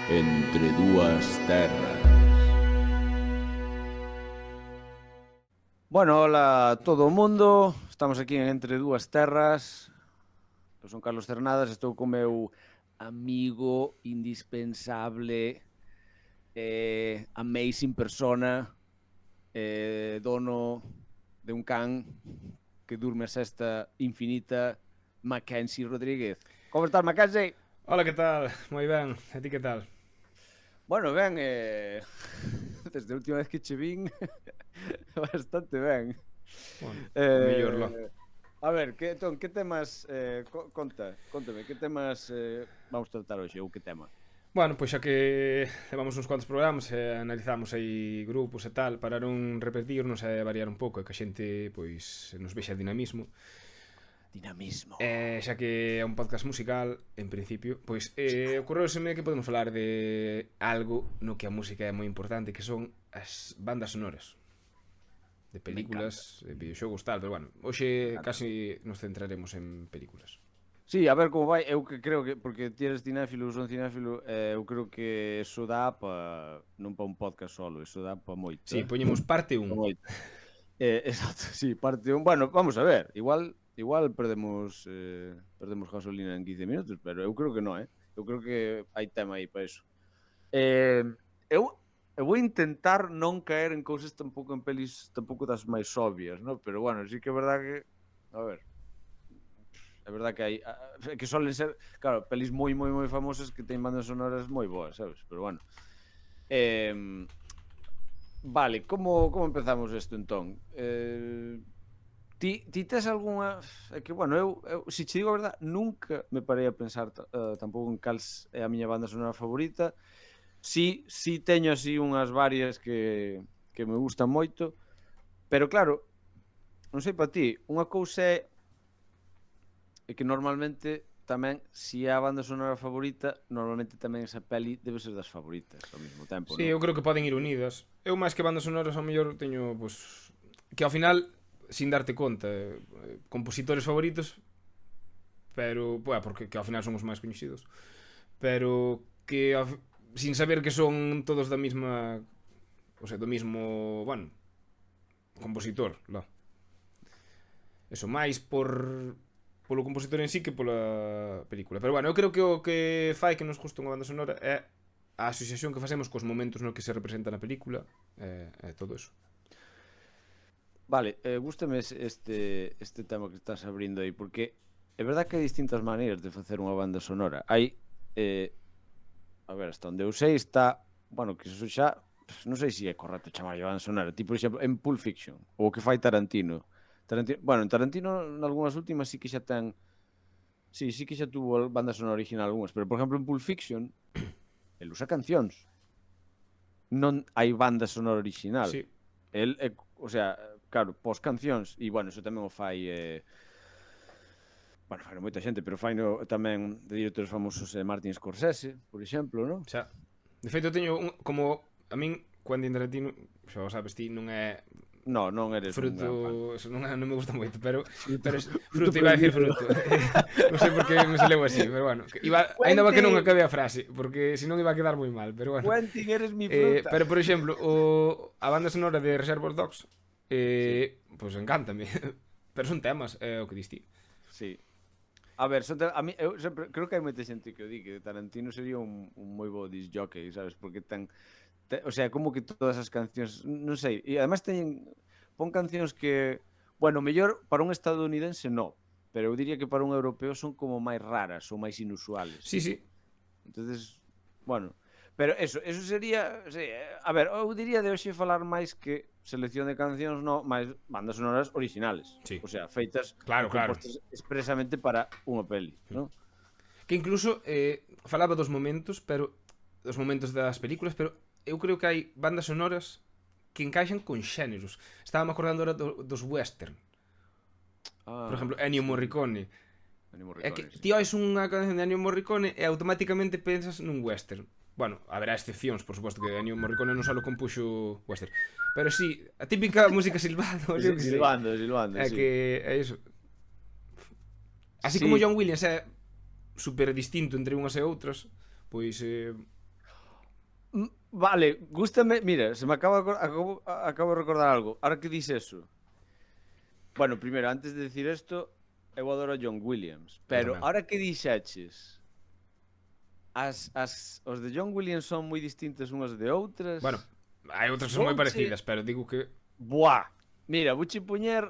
Entre dúas terras. Bueno, hola a todo o mundo. Estamos aquí en Entre dúas terras. Eu son Carlos Cernadas, estou co meu amigo indispensable, amazing persona, dono de un can que durme a sesta infinita, Mackenzie Rodríguez. Como estás, Mackenzie? Ola, que tal? Moi ben, e ti que tal? Bueno, ben, desde a última vez que che vin, bastante ben. Bueno, mellor lo. Eh, a ver, que temas, contame, que temas vamos tratar hoxe, ou que tema? Bueno, pois xa que levamos uns cuantos programas e analizamos aí grupos e tal para non repetirnos e variar un pouco e que a xente pois nos vexa dinamismo. Dinamismo. Xa que é un podcast musical, en principio, pois Sí. ocorreuseme que podemos falar de algo no que a música é moi importante, que son as bandas sonoras de Me encanta, películas, de videoxogos, tal, pero bueno, me hoxe encanta. casi nos centraremos en películas. Sí, a ver como vai, eu que creo que, porque ti eres cinéfilo, eu son cinéfilo, eu creo que eso dá pa, non pa un podcast solo, eso dá pa moito, Sí, poñemos parte pa 1. moito. Exacto, sí, parte un, bueno, vamos a ver, igual perdemos gasolina en 15 minutos, pero eu creo que non, eu creo que hai tema aí para eso. Eh, eu, eu vou intentar non caer en cousas tampouco en pelis tampouco das máis obvias, ¿no? Pero bueno, sí que é verdad que, a ver, é verdad que hai que solen ser, claro, pelis moi famosas que teñen bandas sonoras moi boas, sabes? Pero bueno. Eh, vale, como empezamos isto entón? Ti tes algunha, é que bueno, eu se che digo a verdade, nunca me parei a pensar tampouco en cal é a miña banda sonora favorita. Sí teño así unhas varias que me gustan moito, pero claro, non sei para ti, unha cousa é que normalmente tamén, se é a banda sonora favorita, normalmente tamén esa peli debe ser das favoritas ao mesmo tempo, Sí, non? eu creo que poden ir unidas. Eu máis que bandas sonoras ao mellor teño, pois, que ao final, sin darte conta, compositores favoritos, pero, porque que ao final son os máis coñecidos, pero que sin saber que son todos da mesma, o sea, do mismo, bueno, compositor, lo. Eso máis polo compositor en sí que pola película. Pero bueno, eu creo que o que fai que nos guste unha banda sonora é a asociación que facemos cos momentos no que se representa na película e todo eso. Vale, gústame este tema que estás abrindo aí, porque é verdad que hai distintas maneiras de facer unha banda sonora. Hai, a ver, hasta onde eu sei está, bueno, que iso xa, non sei se é correcto chamar banda sonora. Ti, por exemplo, en Pulp Fiction, ou o que fai Tarantino. Bueno, en Tarantino, nalgúnas últimas sí que xa ten, sí que xa tuvo banda sonora original algunhas, pero, por exemplo, en Pulp Fiction, el usa cancións. Non hai banda sonora original. Sí. El, o sea, claro, pos cancións, e, bueno, eso tamén o fai, bueno, fai moita xente, pero fai tamén de directores famosos, Martin Scorsese, por exemplo, non? Xa. De feito, teño como a min Quentin Tarantino, xa o sabes ti, non é No, non eres un gran fan. fruto, eso non me gusta moito, pero Fruto fruto iba a decir prohibido. fruto. Non sei por que me saleu así, pero bueno, ainda va que non acabe a frase, porque senón iba a quedar moi mal, pero bueno. Quentin, eres mi fruta. Pero por exemplo, a banda sonora de Reservoir Dogs, Sí. pues encántame. Pero son temas, é o que dis ti. Sí. A ver, a mí, eu sempre, creo que hai moita xente que o di que Tarantino sería un moi bo disc jockey, sabes? Porque o sea, como que todas as cancións, non sei, e además pon cancións que, bueno, mellor para un estadounidense no, pero eu diría que para un europeo son como máis raras ou máis inusuales. Sí, sí. Entonces, bueno, pero eso sería, sí, a ver, eu diría de hoxe falar máis que selección de cancións, no, máis bandas sonoras originales. Sí. O sea, feitas Claro, e compostas expresamente para unha peli, non? Que incluso falaba dos momentos, pero dos momentos das películas, pero eu creo que hai bandas sonoras que encaixan con xéneros. Estaba me acordando ahora dos western. Por exemplo, Ennio sí. Morricone. Ennio É Morricone, que sí. ti ois unha canción de Ennio Morricone e automáticamente pensas nun western. Bueno, haberá excepcións, por suposto, que Ennio Morricone non só compuxo western. Pero sí, a típica música silbando, eu que sei. Silvando, É sí. que é iso. Así Sí. como John Williams é super distinto entre unhas e outras, pois Vale, gústame, mira, se me acabo de recordar algo. Ahora que dices eso. Bueno, primeiro, antes de decir isto, eu adoro a John Williams, Eu pero tamén. ahora que dixeches, os de John Williams son moi distintas unhas de outras. Bueno, hai outras que son moi Vouche, parecidas, pero digo que... buah, mira, vouche poñer,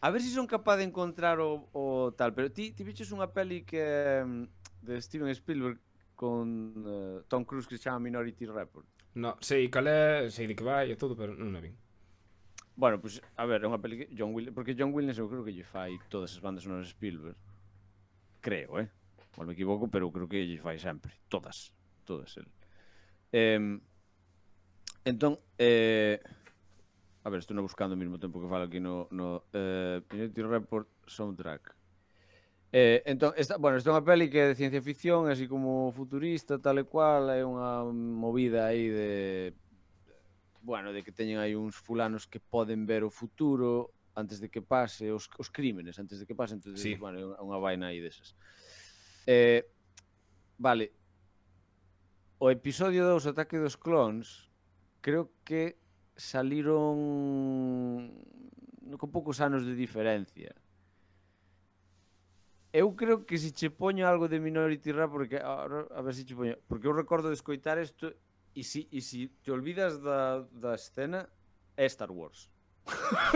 a ver se si son capaz de encontrar o tal, pero ti viches unha peli que de Steven Spielberg con Tom Cruise que se chama Minority Report. No, sei cal é, sei de que vai e todo, pero non a vin. Bueno, pues a ver, é unha peli que John Williams, porque John Williams eu creo que lle fai todas as bandas sonoras de Spielberg. Creo, Mal me equivoco, pero creo que lle fai sempre. Todas. Todas el. Entón, a ver, estou buscando ao mesmo tempo que falo aquí no Minority Report soundtrack. Entón, bueno, esta é unha peli que é de ciencia ficción, así como futurista, tal e cual, é unha movida aí de bueno, de que teñen aí uns fulanos que poden ver o futuro antes de que pase, os crímenes antes de que pase, entón, Sí. bueno, é unha vaina aí desas. Vale, o episodio 2, Ataque dos Clones, creo que saliron con poucos anos de diferencia. Eu creo que se che poño algo de Minority Report, porque a ver se che poño, porque eu recordo de escoitar isto e si te olvidas da escena é Star Wars.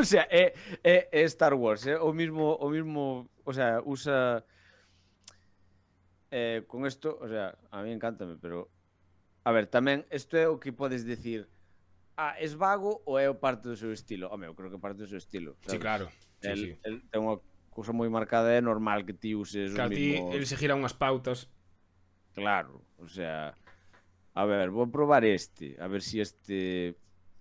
O sea, é Star Wars, é o mismo, o sea, usa con isto, o sea, a mí encántame, pero a ver, tamén isto é o que podes decir, es vago ou é parte do seu estilo? Home, eu creo que parte do seu estilo, Sí, sabes? claro. Sí, sí. El ten unha cousa moi marcada, é normal que ti uses os Claro, ti, mismos. ele seguirá unhas pautas. Claro, o sea, a ver, vou probar a ver si este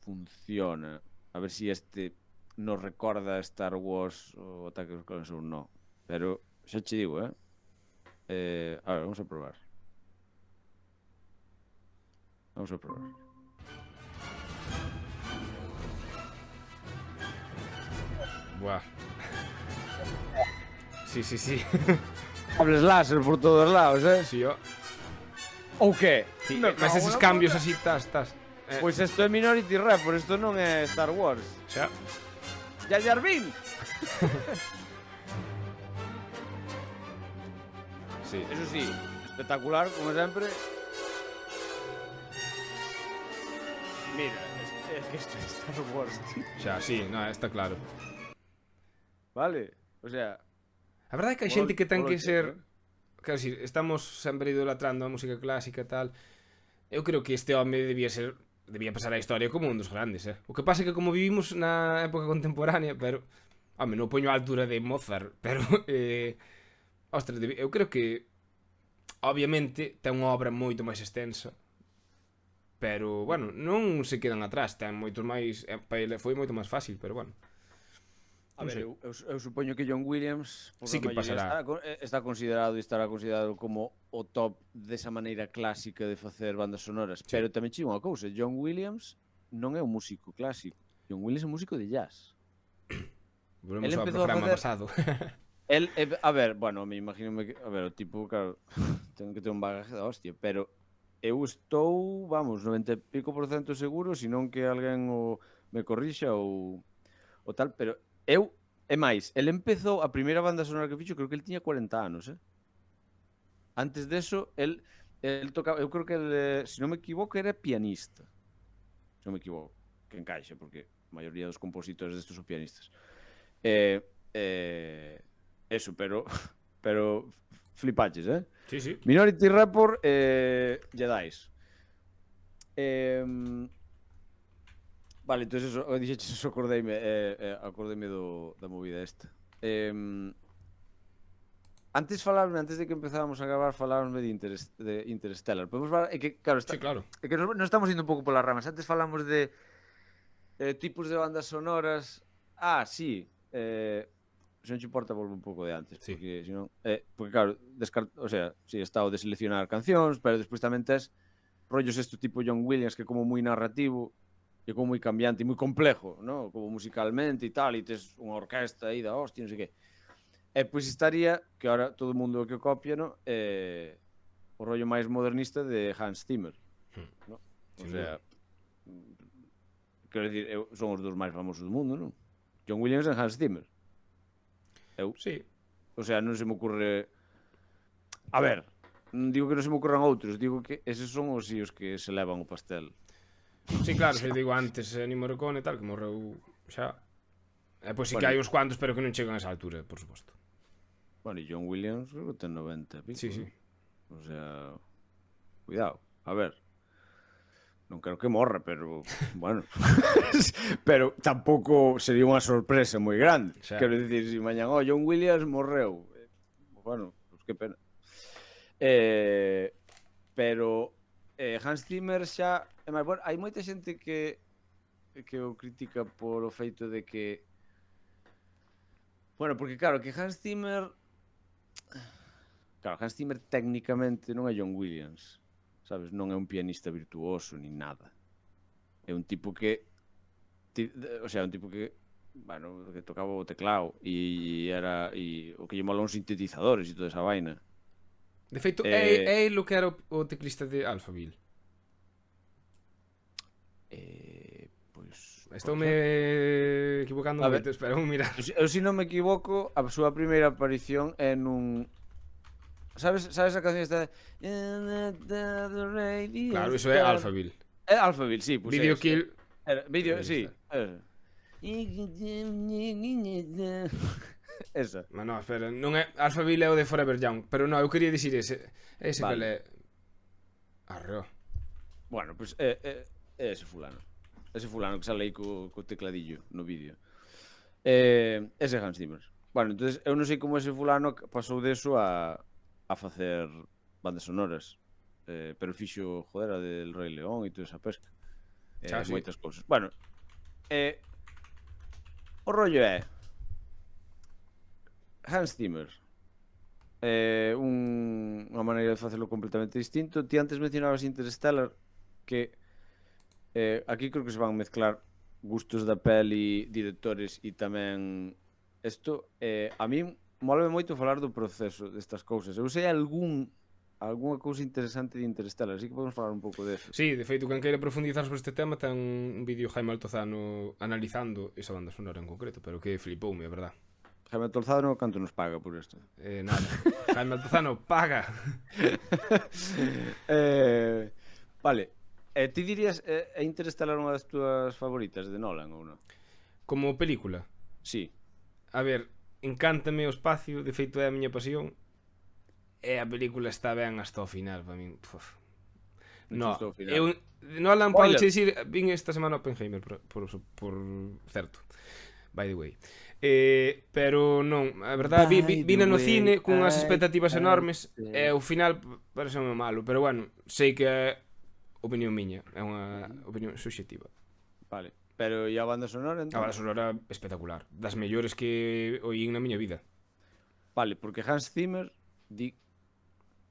funciona, a ver si este nos recorda Star Wars o Ataque dos Clones ou non. Pero xa che digo, a ver, vamos a probar. Vamos a probar. Buah. Sí, sí, sí. Cables láser por todos lados, Sí, ó. Ou que? Sí, mas eses cambios así, tas. Pois isto é Minority Report, isto non é Star Wars. Xa. Jar Jar Binks! Sí. Eso sí, espectacular, como sempre. Mira, é que isto é Star Wars, tío. Xa, sí, no, está claro. Vale, o sea... A verdade é que hai xente que ten que cheto, ser... Claro, si, estamos sempre idolatrando a música clásica e tal. Eu creo que este home debía pasar a historia como un dos grandes, O que pasa é que como vivimos na época contemporánea, pero... Home, non poño a altura de Mozart, pero... Ostras, eu creo que... Obviamente, ten unha obra moito máis extensa. Pero, bueno, non se quedan atrás. Ten moitos máis... Para ele foi moito máis fácil, pero, bueno. A ver, eu supoño que John Williams por Sí que pasará. está considerado e estará considerado como o top desa maneira clásica de facer bandas sonoras, Sí. pero tamén chivo unha cousa, John Williams non é un músico clásico, John Williams é un músico de jazz. Volvemos Él ao empezou a programa facer- pasado. A ver, bueno, me imagino que, a ver, o tipo, claro, ten que ter un bagaje da hostia, pero eu estou, vamos, 90 e pico % seguro, senón que alguén me corrixa ou tal, pero eu, é máis, el empezou a primeira banda sonora que fixo, creo que el tiña 40 anos, Antes deso, el tocaba, eu creo que se non me equivoco, era pianista. Se non me equivoco, que encaixa, porque a maioría dos compositores destes son pianistas. Eso, pero flipaches, Sí, sí. Minority Report, Jedis. Vale, entonces eso, dixeches eso, acordeime da movida esta. Antes de que empezábamos a gravar, falábamos de Interstellar. Podemos falar, é que, claro, Sí, claro. é que nos estamos indo un pouco polas ramas. Antes falamos de tipos de bandas sonoras. Sí. Se non te importa, volvo un pouco de antes. Sí. Porque, senón, porque claro, o sea, si está o de seleccionar cancións, pero despois tamén tes rollos este tipo John Williams, que é como moi narrativo, e como moi cambiante e moi complejo, ¿no? Como musicalmente e tal, e tes unha orquesta aí da hostia, non sei que. Pois estaría, que ahora todo o mundo que o copia, ¿no? O rollo máis modernista de Hans Zimmer. no? O Sin sea, duda. quero dicir, son os dos máis famosos do mundo, non? John Williams e Hans Zimmer. Sí. O sea, non se me ocurre... A ver, non digo que non se me ocurran outros, digo que eses son os que se levan o pastel. Sí, claro, se digo antes Ennio Morricone e tal, que morreu xa. Pois sí que Bueno, hai uns cuantos, pero que non chegan a esa altura, por suposto. bueno, e John Williams creo que ten 90 e pico, Sí, sí. non? O sea, cuidado. A ver, non quero que morra, pero bueno. Pero tampouco sería unha sorpresa moi grande. Xa. Quero dicir, se mañan, John Williams morreu. Bueno, pues que pena. Pero Hans Zimmer xa... Bueno, hai moita xente que o critica por o feito de que... Bueno, porque claro, que Hans Zimmer... Claro, Hans Zimmer técnicamente non é John Williams, sabes? Non é un pianista virtuoso ni nada. É un tipo que... O sea, un tipo que... Bueno, que tocaba o teclado e o que lle mola uns sintetizadores e toda esa vaina. De feito, é lo que era o teclista de Alphaville. Pois... Estoume equivocando A ver, moito, espera, vou mirar. eu se non me equivoco, a súa primeira aparición é nun... Sabes a canción esta de... Claro, iso é Alphaville. É Alphaville, sí, pois Video é. Kill. Vídeo, sí. Esa. Mas non, espera, non é Alphaville é o de Forever Young, pero non, eu quería dicir ese Vale. que é Arreo. Bueno, pois é ese fulano. Ese fulano que sale aí co tecladillo no vídeo. Ese Hans Zimmer. Bueno, entonces eu non sei como ese fulano pasou deso a facer bandas sonoras. Pero fixo, joder, a del Rei León e toda esa pesca. Sí. Moitas cousas. Bueno, o rollo é Hans Zimmer, unha maneira de facelo completamente distinto. Ti antes mencionabas Interstellar, que aquí creo que se van mezclar gustos da peli, directores e tamén isto. A mí molame moito falar do proceso destas cousas. Eu sei algunha cousa interesante de Interstellar, así que podemos falar un pouco deso. Sí, de feito, quen queira profundizar sobre este tema ten un vídeo Jaime Altozano analizando esa banda sonora en concreto, pero que flipoume, a verdad. Jaime Altozano, canto nos paga por isto? Nada. Jaime Altozano, paga. Vale. Ti dirías Interstellar unha das túas favoritas de Nolan ou non? Como película? Sí. A ver, encántame o espacio, de feito é a miña pasión. E a película está ben hasta o final, para min. No, Nolan pode dicir, vin esta semana Oppenheimer, por certo. By the way. Pero non, a verdade, vina no cine cunhas expectativas enormes e ao final pareceme malo, pero bueno, sei que é opinión miña, é unha opinión subxectiva. Vale, pero e a banda sonora? A banda sonora espectacular, das mellores que oín na miña vida. Vale, porque Hans Zimmer di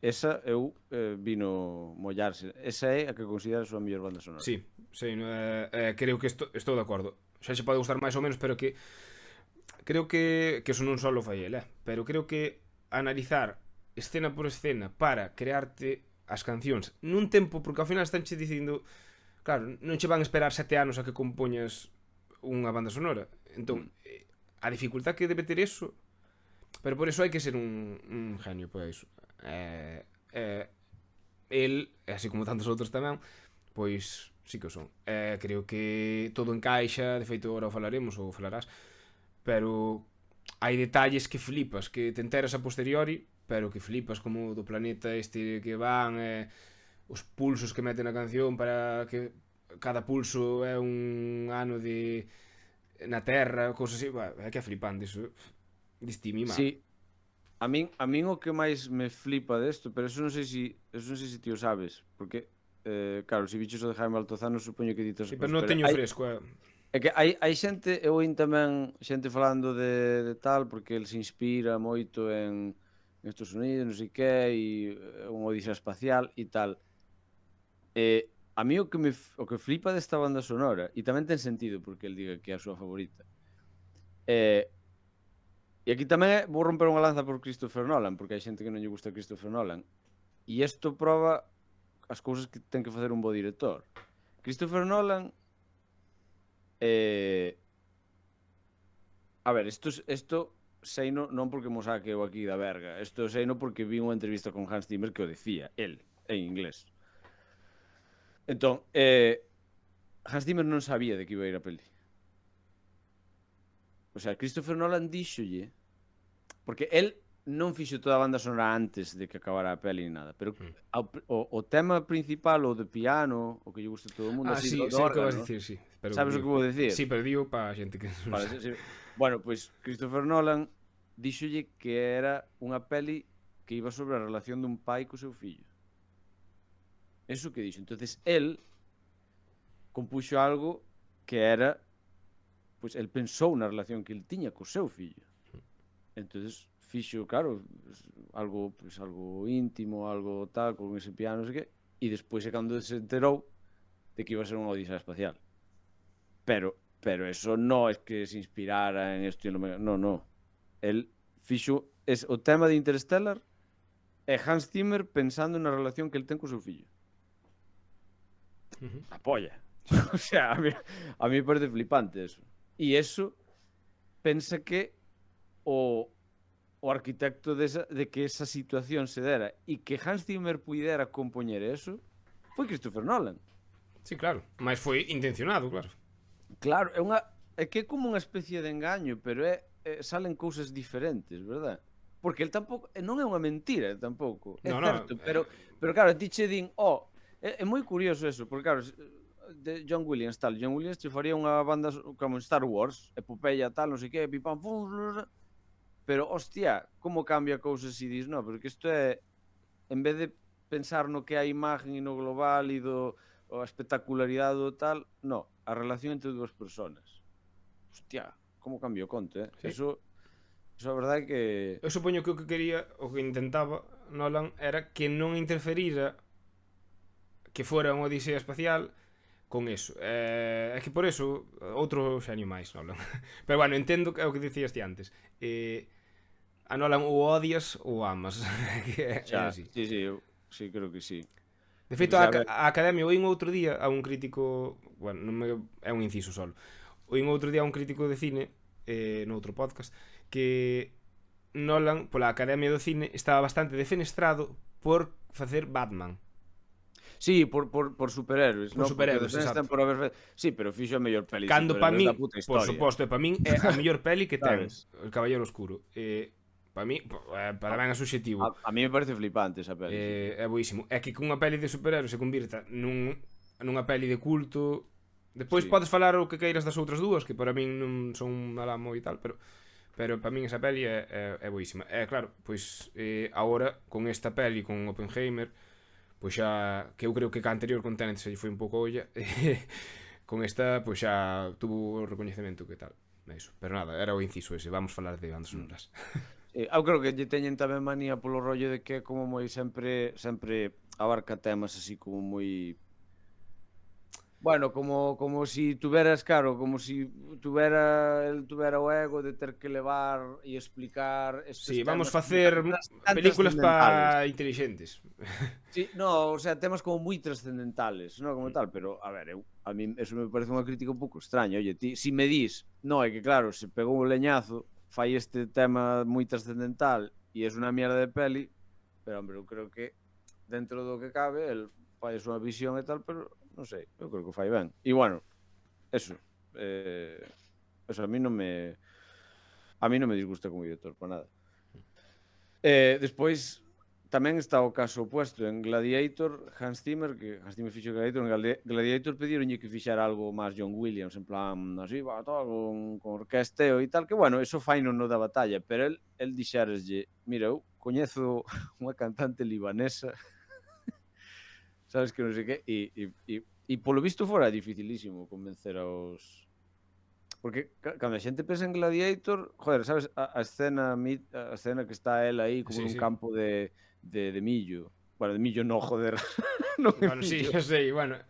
esa eu vino mollarse. Esa é a que considera a súa mellor banda sonora. Sí, creo que estou de acordo. Xa se pode gustar máis ou menos, pero que creo que eso non só lo fai ele, pero creo que analizar escena por escena para crearte as cancións nun tempo, porque ao final están che dicindo, claro, non che van a esperar 7 anos a que compoñas unha banda sonora. Entón, a dificultad que debe ter eso, pero por eso hai que ser un genio, pois el, así como tantos outros tamén, pois sí que o son. Creo que todo encaixa, de feito agora o falaremos ou falarás, pero hai detalles que flipas, que te enteras a posteriori, pero que flipas, como do planeta este que van, os pulsos que meten na canción para que cada pulso é un ano de na Terra, cousas así, é que é flipante iso. Diste mi mal. Sí. A min o que máis me flipa desto, pero eso non sei se ti o sabes, porque claro, se bichos o de Jaime Altozano, supoño que ditos. Sí, pero non teño fresco. É que hai xente, eu oín tamén xente falando de tal, porque el se inspira moito en Estados Unidos, non sei que, e unha odisea espacial e tal. A mí o que flipa desta banda sonora, e tamén ten sentido porque el diga que é a súa favorita, e aquí tamén vou romper unha lanza por Christopher Nolan, porque hai xente que non lle gusta Christopher Nolan, e isto proba as cousas que ten que facer un bo director. Christopher Nolan a ver, isto seino non porque mo saque eu aquí da verga, isto seino porque vi unha entrevista con Hans Zimmer que o decía, el, en inglés. Entón, Hans Zimmer non sabía de que iba a ir a peli. O sea, Christopher Nolan díxolle, porque el non fixo toda a banda sonora antes de que acabara a peli ni nada, pero o tema principal, o de piano, o que lle gusta a todo o mundo, así, sí, do sei o que vas órgano, dicir, sí. Pero sabes o que vou dicir? Sí, pero digo para a xente que non Vale, sabe. sí. Bueno, pois Christopher Nolan díxolle que era unha peli que iba sobre a relación dun pai co seu fillo. Eso que dixo. Entonces, el compuxo algo que era, pois, el pensou na relación que el tiña co seu fillo. Entonces, fixo, claro, algo íntimo, algo tal, con ese piano, non sei que, e despois é cando se enterou de que iba a ser unha odisea espacial. Pero eso no es que se inspirara en esto. No. El fixo o tema de Interstellar é Hans Zimmer pensando na relación que el ten co seu fillo. A polla. O sea, a mí me parece flipante eso. E eso pensa que o arquitecto de que esa situación se dera e que Hans Zimmer puidera compoñer eso foi Christopher Nolan. Sí, claro. Mas foi intencionado, claro. Claro, é que é como unha especie de engaño, pero salen cousas diferentes, verdad? Porque el tampouco non é unha mentira tampouco, é certo, pero claro, ti che din, é moi curioso eso, porque claro, de John Williams tal, John Williams che faría unha banda como Star Wars, epopeya tal, non sei que, pipam, pero hostia, como cambia cousas e dis, no, porque isto é, en vez de pensar no que é a imagen e no global e a espectacularidade do tal, no, a relación entre dúas personas. Hostia, como cambiou o conto, Sí. Eso a verdade é que... Eu supoño que o que quería, o que intentaba Nolan, era que non interferira que fora unha odisea espacial con eso. É que por eso, outro xenio máis, Nolan. Pero bueno, entendo que é o que dicías ti antes. A Nolan ou odias ou amas. É así. Sí, eu sí, creo que sí. De feito, a Academia, oín outro día a un crítico, bueno, é un inciso solo. Oín outro día a un crítico de cine, noutro podcast, que Nolan, pola Academia do Cine, estaba bastante defenestrado por facer Batman. Sí, por superhéroes, por superhéroes, exacto. Por haber... Sí, pero fixo a mellor peli cando pa min, da puta historia. por suposto, para min é a mellor peli que ten El Caballero Oscuro. Para mí, para ben é subxetivo. A mí me parece flipante esa peli. É boísimo. É que cunha peli de superhéroes se convirta nunha peli de culto. Depois podes falar o que queiras das outras dúas, que para min non son malamo e tal, pero para min esa peli é boísima. Claro, pois agora con esta peli, con Oppenheimer, pois xa, que eu creo que a anterior con Tenet se foi un pouco olla, con esta, pois xa tuvo o recoñecemento que tal. Eso. Pero nada, era o inciso ese, vamos falar de bandas sonoras. Eu creo que lle teñen tamén manía polo rollo de que é como moi sempre abarca temas así como moi... Bueno, como si tuveras, claro, como si el tuvera o ego de ter que levar e explicar estes sí, temas. vamos facer películas para inteligentes. Sí, no, o sea, temas como moi trascendentales, no como tal, pero a ver, a mí eso me parece unha crítica un pouco extraña. Oye, ti, si me dis, no, é que claro, se pegou un leñazo, fai este tema moi trascendental e é unha mierda de peli, pero hombre, eu creo que dentro do que cabe, el fai a súa visión e tal, pero non sei, eu creo que o fai ben. E bueno, eso a mí non me disgusta como director para nada. Despois tamén está o caso opuesto en Gladiator, Hans Zimmer fixo Gladiator, en Gladiator pedironlle que fixara algo máis John Williams, en plan así, todo con orquesteo e tal, que bueno, eso fai non da batalla, pero el dixereslle, mira, eu coñezo unha cantante libanesa, sabes que non sei que, e polo visto fora dificilísimo convencer aos... Porque cando a xente pensa en Gladiator, joder, sabes, a escena que está él aí como nun campo de millo. Bueno, de millo no, joder. Non bueno, sí, eu sei, bueno.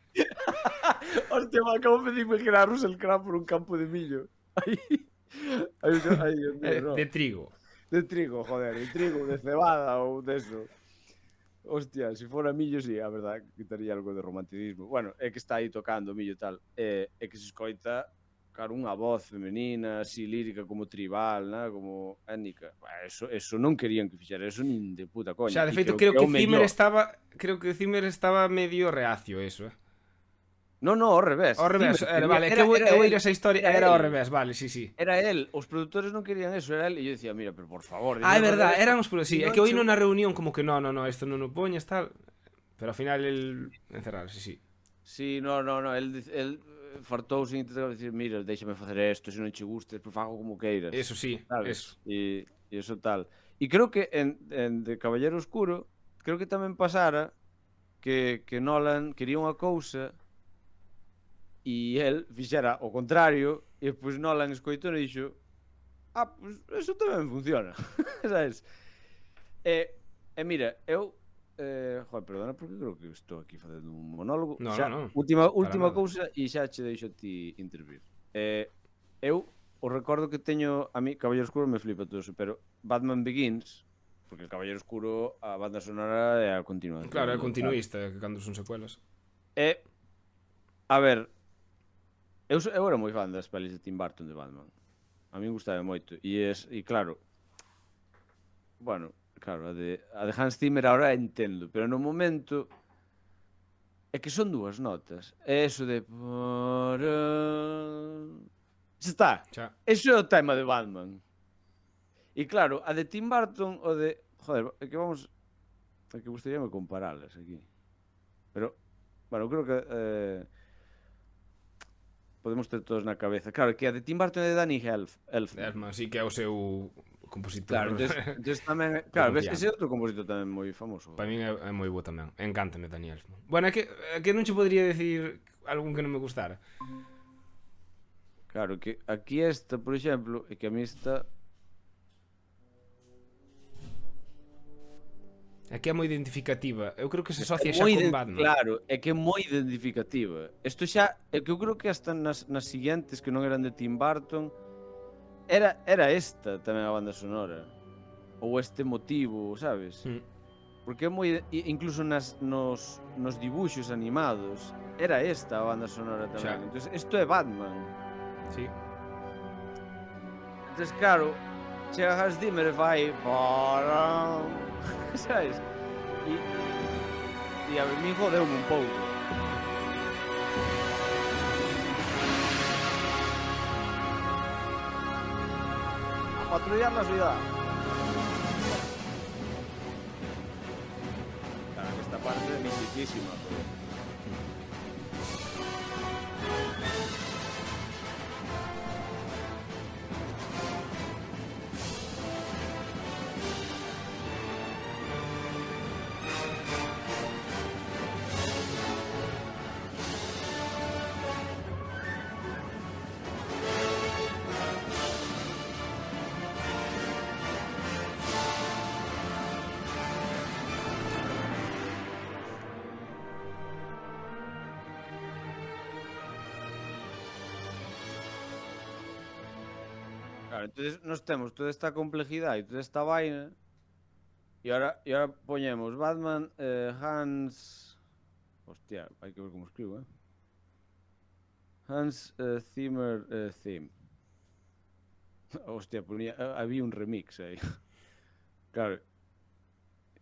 Hostia, me acabo de imaginar Russell Crowe por un campo de millo. Aí, de trigo. De trigo, joder, de trigo, de cebada ou de eso. Hostia, se fora Millo, sí, a verdad, quitaría algo de romanticismo. Bueno, é que está aí tocando Millo e tal. É que se escoita, claro, unha voz femenina, así lírica, como tribal, ¿no? Como étnica. Eso non querían que fixera, eso nin de puta coña. Xa, de E feito, creo que é o mellor. Creo que Zimmer estaba medio reacio a eso, No, ao revés. Ao revés, Zimmer era, quería, vale, é que eu era ir él, a esa historia, era era ao él. revés, vale, sí. Era él, os produtores non querían eso, era él. E yo decía, mira, pero por favor, Ah, é de facer verdad, esto, éramos por e así, é non que oíno chegou. na reunión como que no, isto non o poñes, tal. Pero ao final el encerrarse, sí. Sí, no, el fartouse e intentou dicir, mira, déxame facer isto, se non che guste, pues fago como queiras, Eso sí, eso. sabes? E eso tal. E creo que en de Caballero Oscuro, creo que tamén pasara que Nolan quería unha cousa e el fixera o contrario e pois Nolan escoitou e dixo, pues eso tamén funciona, sabes? E mira, eu joder, perdona porque creo que estou aquí facendo un monólogo. No, Xa, no, para última nada. cousa e xa che deixo a ti intervir. Eu o recordo que teño, a mí Caballero Oscuro me flipa todo eso, pero Batman Begins, porque el Caballero Oscuro a banda sonora é a continuación. Claro, é Claro. continuista, que cando son secuelas. A ver, eu era moi fan das pelis de Tim Burton de Batman. A mí gustaba moito e claro, bueno, claro, a de Hans Zimmer ahora entendo, pero no momento é que son dúas notas. É eso de xa está. Xa. Eso é o tema de Batman. E claro, a de Tim Burton o de, joder, é que vamos, é que gustaríame comparalas aquí. Pero bueno, creo que podemos ter todos na cabeza. Claro, que a de Tim Burton é de Danny Elfman. Elfman, sí que é o seu compositor. Claro, entonces tamén, claro, ves, ese outro compositor tamén moi famoso. Para min é moi bo tamén. Encántame Danny Elfman. Bueno, é que non che podría decir algún que non me gustara. Claro, que aquí esta, por exemplo, é que a mí esta é que é moi identificativa. Eu creo que se asocia é xa moi con Batman. Claro, é que é moi identificativa. Isto xa, é que eu creo que hasta nas siguientes que non eran de Tim Burton era esta tamén a banda sonora. Ou este motivo, sabes? Porque é moi, incluso nos dibuxos animados era esta a banda sonora tamén. Entonces, isto é Batman. Sí. Entonces, claro, chega Hans Zimmer e fai sabes? E a mí jodeu un pouco. A patrullar la ciudad. Claro, esta parte é mitiquísima, pero... Claro, entonces nos temos toda esta complejidade e toda esta vaina e ahora poñemos Batman Hans... Hostia, hai que ver como escribo, Hans Zimmer theme. Hostia, ponía, había un remix aí. Claro.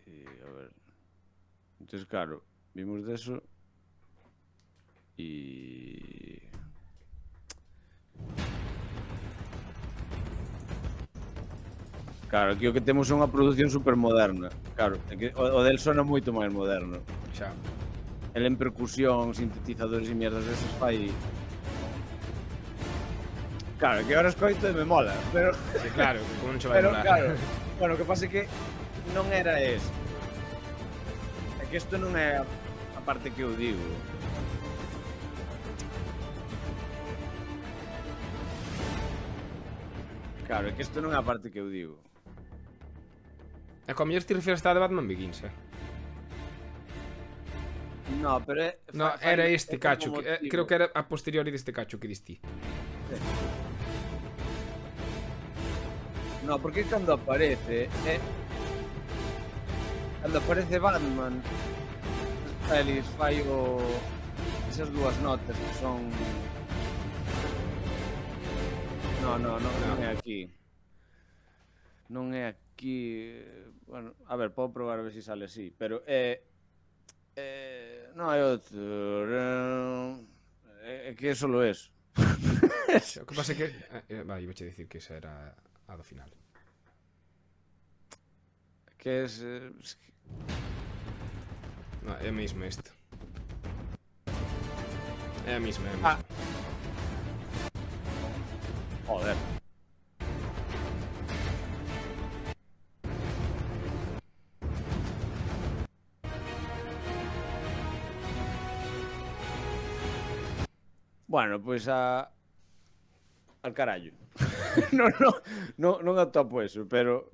E a ver. Entonces, claro, vimos deso e... Claro, aquí o que temos é unha produción super moderna. Claro, é que o del sona moito máis moderno. Xa. El en percusión, sintetizadores e mierdas desas fai... Claro, que ahora escoito e me mola, pero... Sí, claro, como non che vai Pero, molar. claro, bueno, o que pasa é que non era isto. É que isto non é a parte que eu digo. Claro, é que isto non é a parte que eu digo. E coa mellor ti refieres a de Batman Begins, No, pero é... No, era este cacho, creo que era a posteriori deste cacho que diste. No, porque cando aparece Cando aparece Batman, as pelis fai esas dúas notas que son... Non é aquí. Non é aquí... Bueno, a ver, podo probar a ver se sale así, pero non hai outro... É que é solo eso. O que pasa é que... Vai, iba a dicir que esa era a do final. Que é... Non, é a mesma esta. É a mesma, é a mesma. Joder. Bueno, pois al carallo. non atopo eso, pero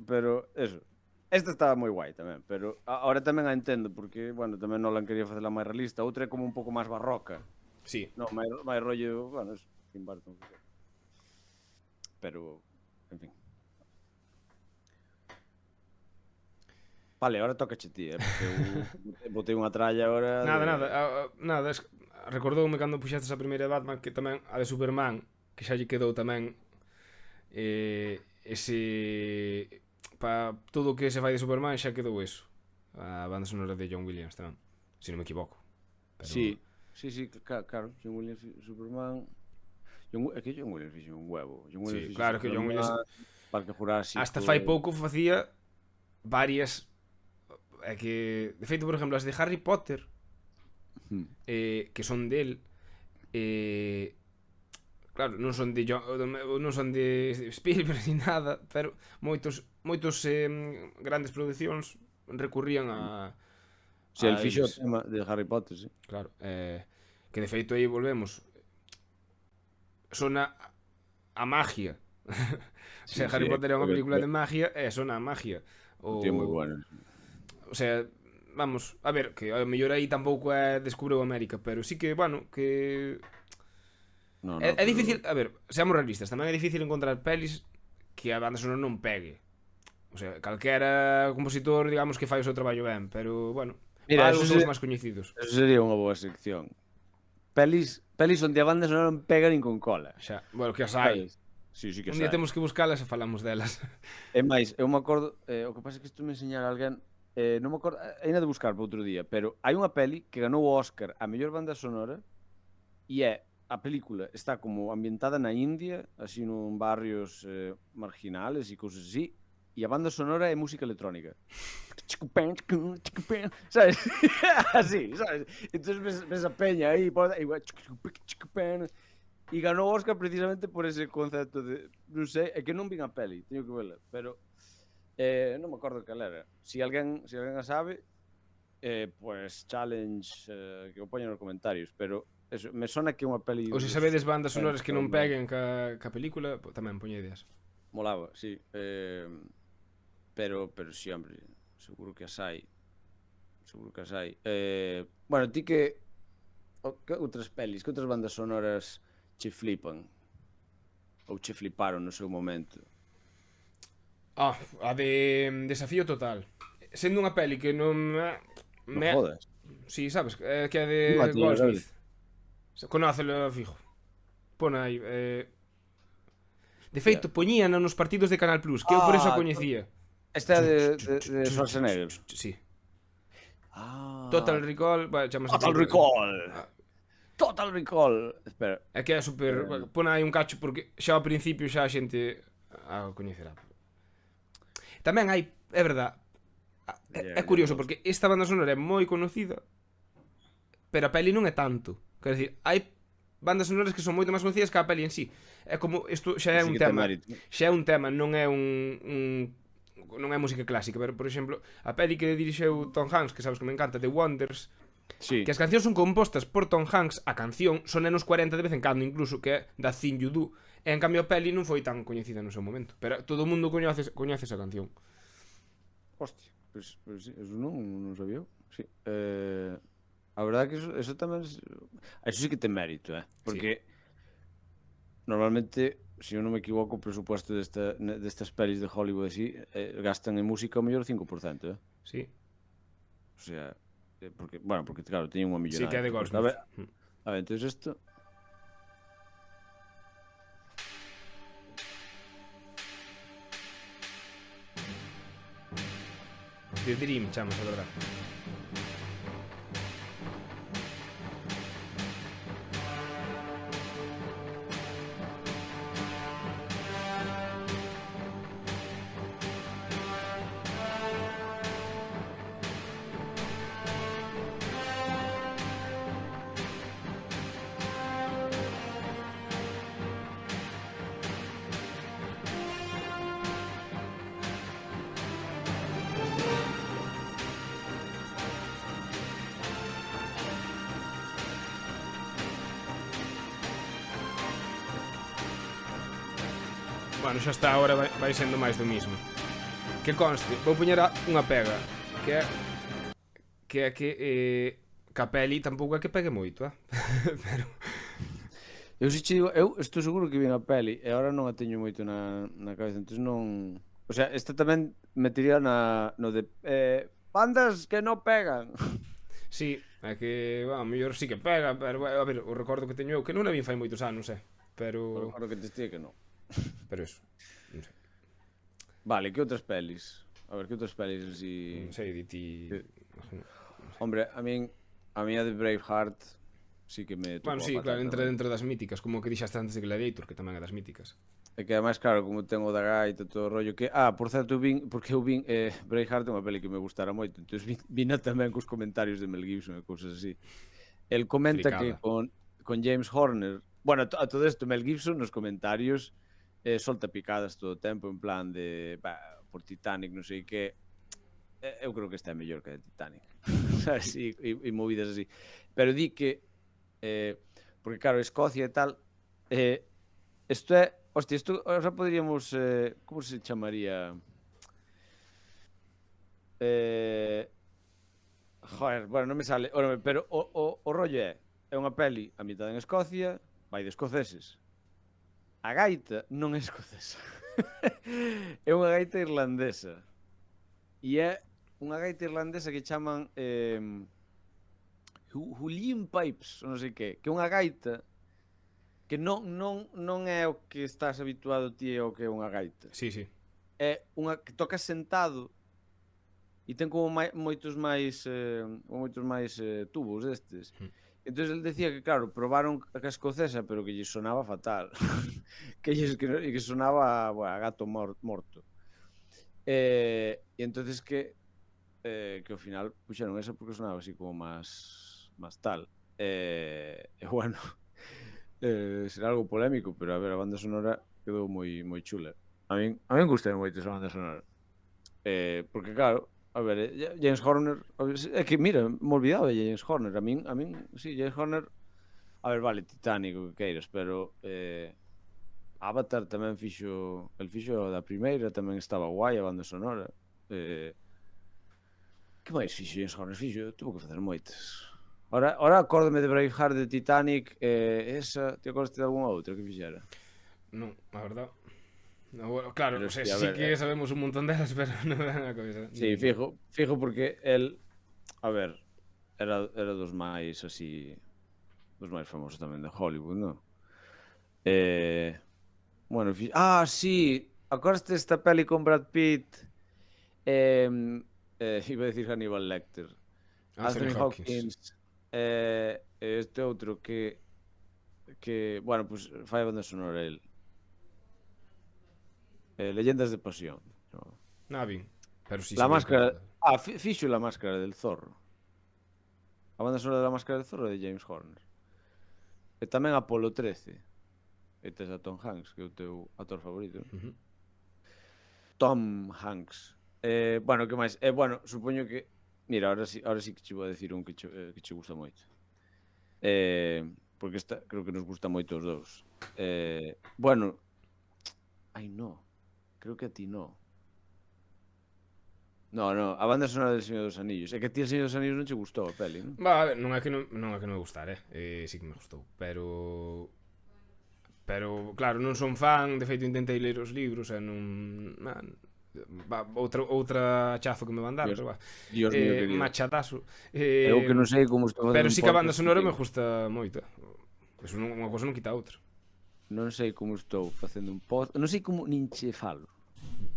eso. Esta estaba moi guai tamén, pero ahora tamén a entendo, porque, bueno, tamén Nolan quería facela máis realista. Outra é como un pouco máis barroca. Sí. Non, máis rollo, bueno, eso, Tim Burton. Pero, en fin. Vale, ahora toca che ti, porque eu botei unha tralla agora... Nada, recordoume cando puxestes a primeira de Batman, que tamén a de Superman, que xa lle quedou tamén ese... para todo o que se fai de Superman xa quedou eso. A banda sonora de John Williams tamén, se non me equivoco. Pero... Sí, claro, John Williams, Superman... É que John Williams fixo un huevo. Sí, claro que John Williams... Parque Jurásico... Hasta fai pouco facía varias... É que, de feito, por exemplo, as de Harry Potter, que son del, claro, non son de Spielberg ni nada, pero moitos grandes producións recurrían a... Si, el fixo o tema de Harry Potter, sí. Claro, que de feito aí volvemos. Sona a magia. O sea, Harry Potter é unha película de magia e sona a magia. Tío moi bueno. O sea, vamos, a ver, que a mellor aí tampouco é Descubreu América, pero sí que, bueno, que... É difícil, a ver, seamos realistas, tamén é difícil encontrar pelis que a banda sonora non pegue. O sea, calquera compositor, digamos, que fai o seu traballo ben, pero, bueno, para os seus máis coñecidos. Eso sería unha boa sección. Pelis onde a banda sonora non pega nin con cola. Xa, bueno, que as hai. Sí, que un día temos que buscalas e falamos delas. É máis, eu me acordo, o que pasa é que isto me enseñara alguén, non me acordo, ainda de buscar para outro día, pero hai unha peli que ganou o Oscar a mellor banda sonora e a película está como ambientada na India, así nun barrios marginales e cousas así, e a banda sonora é música electrónica. Sabes? Así, sabes? Entón ves a peña aí, e ganou o Oscar precisamente por ese concepto de, non sei, é que non vin a peli, teño que verla, pero non me acordo cal era. Si alguén a sabe, pues challenge, que o poñen nos comentarios, pero eso, me sona que é unha peli... Ou se sabedes bandas sonoras que non peguen ca película, tamén poñe ideas. Molaba, sí. Pero sí, hombre, seguro que as hai. Bueno, ti que outras pelis, que outras bandas sonoras che flipan? Ou che fliparon no seu momento? A de Desafío Total. Sendo unha peli que non me jodas. Si, sabes, que é de Goldsmith. Conócelo, fijo. Pon aí. De feito, poñían nos partidos de Canal Plus, que eu por eso a coñecía. Esta é de Schwarzenegger. Sí. Total Recall, chamase Total Recall. Total Recall. Espera. É que é super, pon aí un cacho porque xa ao principio xa a xente a coñecerá. Tamén hai, é verdad, é curioso porque esta banda sonora é moi conocida, pero a peli non é tanto. Quer dizer, hai bandas sonoras que son moito máis conocidas que a peli en sí. É como, isto xa é un tema. Xa é un tema, non é non é música clásica, pero, por exemplo, a peli que dirixeu Tom Hanks, que sabes que me encanta, The Wonders, sí, que as cancións son compostas por Tom Hanks, a canción son nos 40 de vez en cando, incluso, que é That Thing You Do, e en cambio a peli non foi tan coñecida no seu momento, pero todo o mundo coñece esa canción. Hostia, pues sí, eso non sabía. Sí. A verdade que eso tamén... Eso sí que ten mérito, porque normalmente, se eu non me equivoco, o presupuesto destas pelis de Hollywood así, gastan en música o mellor 5%, Sí. O sea, porque, bueno, porque claro, teñen unha Sí, que é millonada. de Goldsmith. A ver, entonces isto... The Dream, chamas, a verdad. Bueno, xa está, agora vai sendo máis do mismo. Que conste, vou poñer unha pega, que é que a peli tampouco é que pegue moito, pero Eu se che digo, eu estou seguro que vi a peli e agora non a teño moito na cabeza, entón non... O sea, esta tamén metería no de bandas que non pegan. sí, é que, bueno, mellor sí que pega, pero a ver, o recordo que teño eu, que non a vin fai moitos anos, O pero recordo que te estive que non. eso, non sei. Vale, que outras pelis? A ver, que outras pelis así... Non sei, di ti... Hombre, a mí a de Braveheart sí que me tocou Bueno, a sí, claro, patata. entra dentro das míticas, como que dixaste antes de Gladiator, que tamén é das míticas. É que ademais, claro, como ten o da gaita e todo o rollo que... por certo, porque eu vin Braveheart é unha peli que me gustara moito, entón vina tamén cos comentarios de Mel Gibson e cousas así. El comenta que Fricada. con James Horner... Bueno, a todo isto, Mel Gibson nos comentarios solta picadas todo o tempo, en plan de... por Titanic, non sei que... eu creo que esta é mellor que a de Titanic. Sabes? E movidas así. Pero di que... porque, claro, Escocia e tal... isto é... Hostia, isto ahora podríamos... como se chamaría? Joder, bueno, non me sale. Pero o rollo é unha peli a mitad en Escocia, vai de escoceses. A gaita non é escocesa. É unha gaita irlandesa. E é unha gaita irlandesa que chaman Julian Pipes, non sei que é unha gaita que non é o que estás habituado ti ao que é unha gaita. Sí, sí. É unha que tocas sentado e ten como moitos máis tubos destes. Entón ele decía que, claro, probaron a escocesa, pero que lle sonaba fatal. que sonaba a gato morto. E entonces que ao final puxeron esa porque sonaba así como máis tal. Bueno, será algo polémico, pero a ver, a banda sonora quedou moi chula. A min gustei moito esa banda sonora. Porque claro, a ver, James Horner, é que mira, me olvidaba de James Horner. A min, sí, James Horner, a ver, vale, Titanic, o que queiras, pero Avatar tamén fixo, el fixo da primeira, tamén estaba guai a banda sonora. Que máis fixo James Horner? Tuvo que facer moitas. Ahora acórdame de Braveheart, de Titanic, esa, te acordaste de algunha outra que fixera? Non, a verdad. No, bueno, claro, Pero o sea, sí, a sí ver, que sabemos un montón delas, pero non me dan a cabeza. Sí, fijo porque el, a ver, era dos máis así, dos máis famosos tamén de Hollywood, non? Bueno, sí, acordaste esta peli con Brad Pitt, iba a decir Hannibal Lecter, Anthony Hopkins, este outro que bueno, pues fai a banda sonora el. Leyendas de Pasión. Navi, pero sí La sabía máscara... que... fixo La Máscara del Zorro. A banda sonora de La Máscara del Zorro é de James Horner. E tamén Apolo 13. E tes a Tom Hanks, que é o teu actor favorito. Tom Hanks. Bueno, que máis? Bueno, supoño que... Mira, ahora sí que che vou a decir un que che gusta moito. Porque esta creo que nos gusta moito os dous. Bueno... Ai, no. Creo que a ti no. No, a banda sonora del Señor dos Anillos. É que a ti el Señor dos Anillos non che gustou a peli, non? Va, a ver, non é que non me gustare, sí que me gustou, pero claro, non son fan, de feito intentei ler os libros e non outra achazo que me van dar, Dios, pero va. Dios mío querido. Machadazo. Eu que non sei como estou facendo Pero un sí que a banda podcast sonora me contigo. gusta moito. Eso non, unha cosa non quita a outra. Non sei como estou facendo un podcast. Non sei como nin che falo.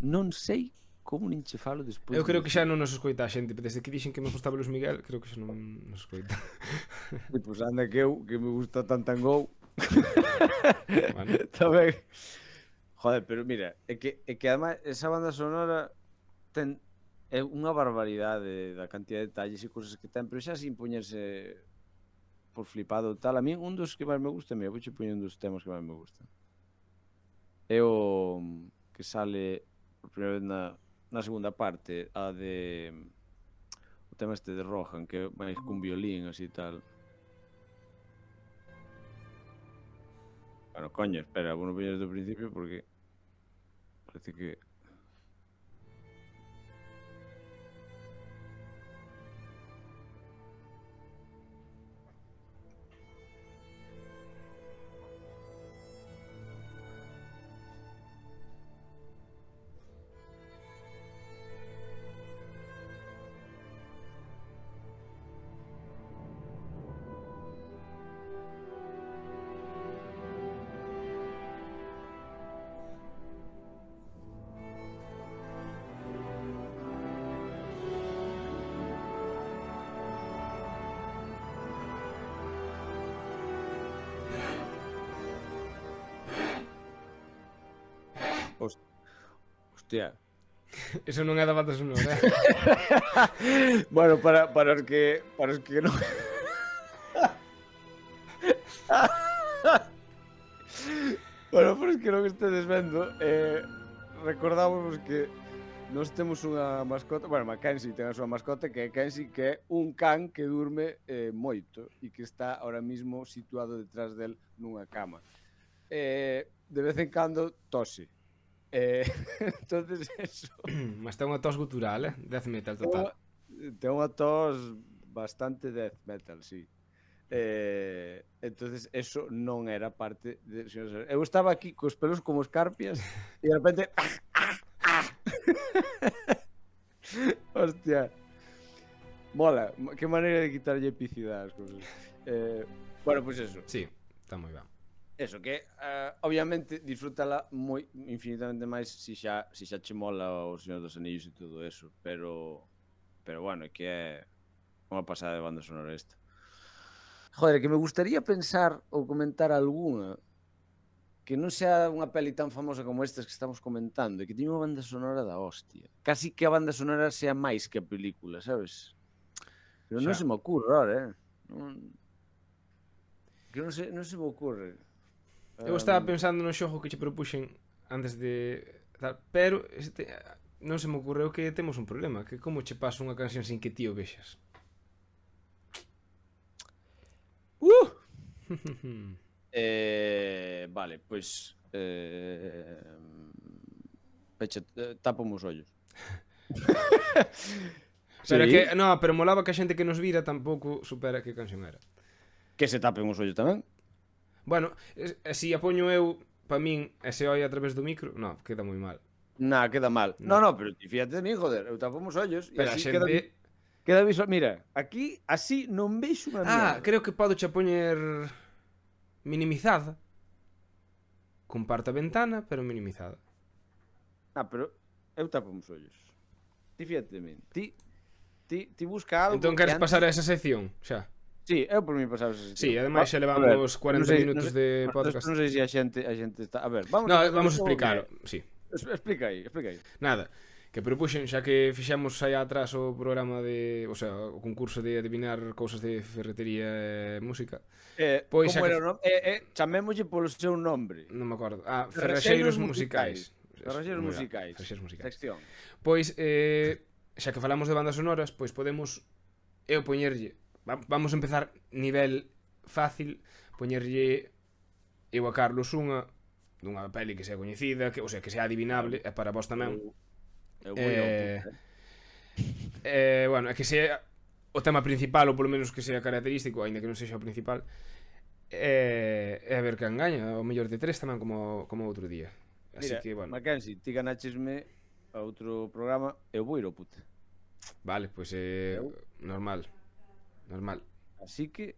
Non sei como nin che falo despois Eu de creo que xa decir. non nos escoita a xente. Desde que dixen que me gustaba Luis Miguel, creo que xa non nos escoita. E pois anda que eu, que me gusta Tantangou. Bueno. Tamén. Joder, pero mira, é que además esa banda sonora ten é unha barbaridade da cantidad de detalles e cousas que ten, pero xa sin poñerse por flipado tal. A mí un dos que máis me gusta, mira, vouche poñer un dos temas que máis me gusta. É o que sale por primeira vez na segunda parte, a de o tema este de Rohan, que é máis cun violín así tal. Bueno, coño, espera, vou non poñer desde o principio porque parece que... Hostia. Eso non é da banda sonora, Bueno, para os que non... Bueno, para os que non estedes vendo, recordamos que nós temos unha mascota, bueno, Mackenzie ten a súa mascota que é Kenzie, que é un can que durme moito e que está ahora mismo situado detrás del nunha cama. De vez en cando tose. Entonces eso... Mas ten unha tos gutural, death metal total. Ten unha tos bastante death metal, sí. Entonces eso non era parte de... Eu estaba aquí cos pelos como escarpias e de repente... Hostia. Mola, que maneira de quitarlle epicidade ás cousas. Bueno, pois pues eso. Sí, está moi ben. Eso, que obviamente disfrútala moi infinitamente máis si xa che mola o Señor dos Anillos e todo eso, pero bueno, é que é unha pasada de banda sonora esta. Joder, que me gustaría pensar ou comentar algunha que non sea unha peli tan famosa como estas que estamos comentando, e que tiña unha banda sonora da hostia. Casi que a banda sonora sea máis que a película, sabes? Pero non se me ocurre ahora, non... Que non se me ocurre. Eu estaba pensando no xogo que che propuxen antes de tal, pero non se me ocorreu que temos un problema, que como che paso unha canción sin que ti o vexas. Vale, pois tápame os ollos. Pero Sí. que, no, pero molaba que a xente que nos vira tampouco supera que canción era. Que se tapen os ollos tamén. Bueno, se a poño eu pa min e se oi a través do micro, no, queda moi mal. Nah, queda mal. No. No, pero ti fíjate de mí, joder, eu tapo os ollos e Pero a así xente... queda visual. Mira, aquí así non veixo unha mierda. creo que podo che poñer minimizada. Comparta a ventana, pero minimizada. Pero eu tapo os ollos. Ti fíjate de mí. Ti busca algo. Entón queres pasar a esa sección, xa? Sí, eu por mí pasaba esa sección. Sí, ademais xa levamos 40 minutos de podcast. Non sei se a xente está... A ver, vamos a explicarlo, sí. Explica aí. Nada, que propuxen, xa que fixemos aí atrás o programa de, o sea, o concurso de adivinar cousas de ferretería e música. Pois como era o nome? Chamémoslle polo seu nome. Non me acordo. Ferraxeiros musicais. Ferraxeiros musicais. Sección. Pois, xa que falamos de bandas sonoras, pois podemos eu poñerlle, vamos a empezar nivel fácil, poñerlle eu a Carlos unha dunha peli que sea coñecida, que, o sea, que sea adivinable, e para vos tamén. Eu vou ao bueno, é que sea o tema principal, ou polo menos que sea característico, aínda que non sexa o principal, e a ver quen gaña, o mellor de tres tamén como outro día. Así Mira, que, bueno. Mackenzie, ti ganaches-me a outro programa, eu vou ir ao puta. Vale, pois normal. Normal. Así que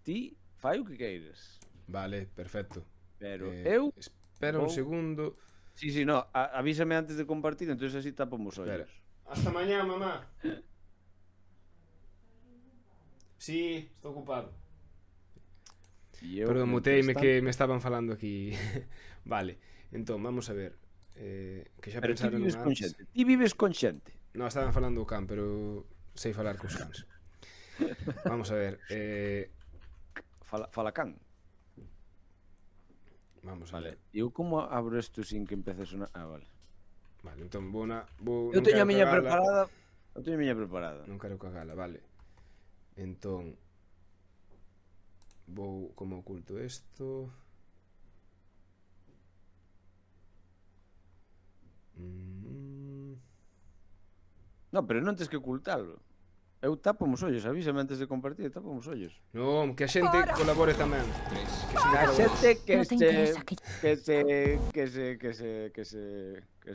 ti fai o que queiras. Vale, perfecto. Pero eu Espera un vou... segundo. Sí, no, avísame antes de compartir, entonces así tapamos os Espera. ollos. Hasta mañana, mamá. Sí, estou ocupado. Perdón, muteime que me estaban falando aquí. Vale, entón, vamos a ver. Que xa Pero ti pensaron vives con antes. xente. Ti vives con xente. No, estaban falando do can, pero sei falar cos cans. Vamos a ver. Fala can. Vamos a ver. Eu como abro isto sin que empece a sonar? Vale. Vale, entón Eu teño a miña preparada. Eu teño a miña preparada. Non quero cagala, vale. Entón vou como oculto isto. No, pero non tens que ocultalo. Eu tapo os ollos, avísame antes de compartir, tapo os ollos. Non, que a xente colabore tamén. Que a xente No te interesa que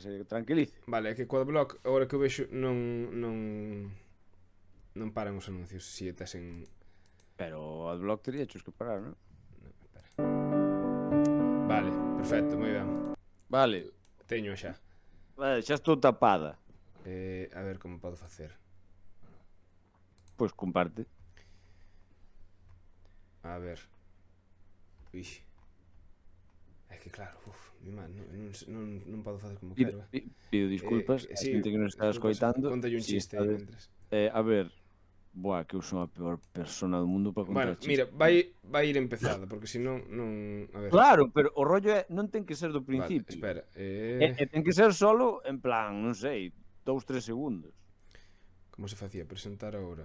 se tranquilice. Vale, é que co adblock, agora que eu vexo non paran os anuncios se estás en... Pero o adblock tería chos que parar, non? Espera. Vale, perfecto, moi ben. Vale. Teño xa. Vale, xa estou tapada. A ver como podo facer. Pois comparte. A ver. Ui. É que claro, mi man, non podo facer como quero. Pido disculpas a xente que nos está escoitando. Contalle un chiste aí mentras. A ver, buah, que eu son a peor persona do mundo para contar chistes. Mira, vai ir empezada, porque senón non... A ver. Claro, pero o rollo é, non ten que ser do principio. Vale, espera. Ten que ser solo, en plan, non sei, 2-3 segundos. Como se facía? Presentar agora.